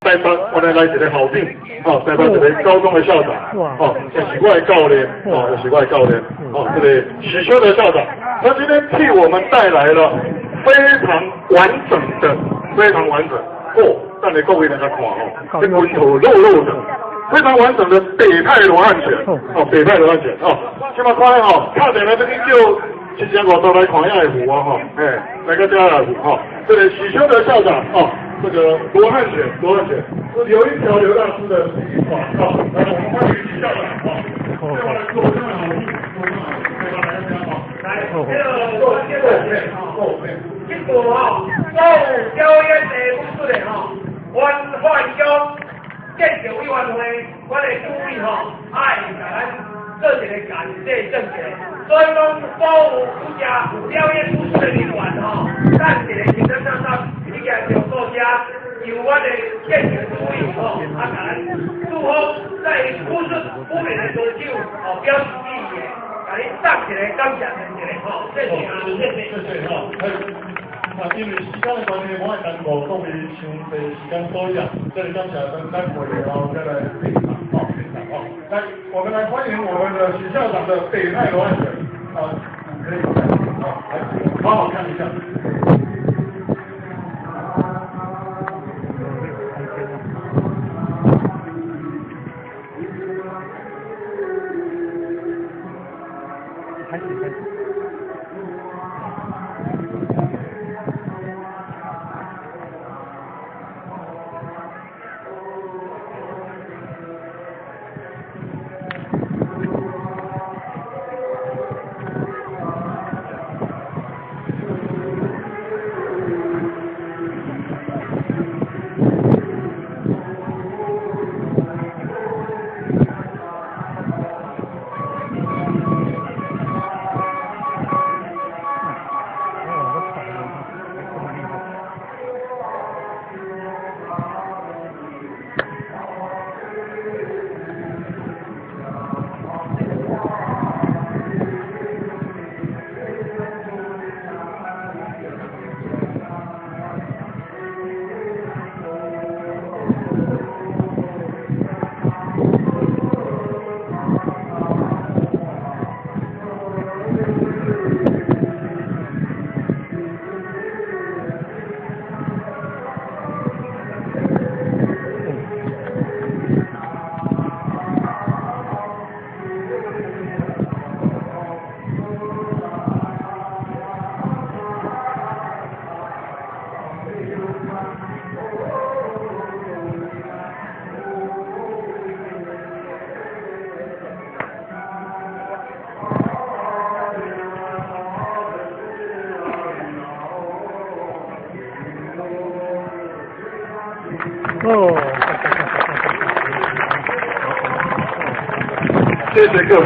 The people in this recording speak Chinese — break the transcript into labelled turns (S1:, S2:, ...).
S1: 台北原来来一个校长，哦，台北一个高中的校长，哦，也是我的教练，哦，也是我的教练，哦，这个许修的校长，他今天替我们带来了非常完整哦，让你各位大家看哦，这温头肉肉的。非常完整的北派罗汉拳，哦，北派罗汉拳，哦，现在看哦，差点来这边就7500都来看一下虎啊，哈，哎，来个家来虎哈，这里许修的校长，哦，这个罗汉拳是有一条刘大师的笔画，哦，来我们欢迎许校长，哦，这个做这么好，对吧？来大家好，来，这个做这个这个哈，中午表演的武术的哈，换教。建设委员会，我哋注意吼，爱甲咱做一个感谢证件，所以讲所有有家表演武术的人员吼，咱一个行政长官已经上作家，由我哋建设主委吼，甲咱祝福在武术方面的歌手吼表示意义，甲你送一个感谢证件吼，谢谢啊，谢谢吼。因为时间的关系，我的单独各位伤济时间所限，这里刚才咱会然后再来现场哦，来，我们来欢迎我们的许校长的北派罗汉拳啊，可以好，来好好看一下。谢谢各位。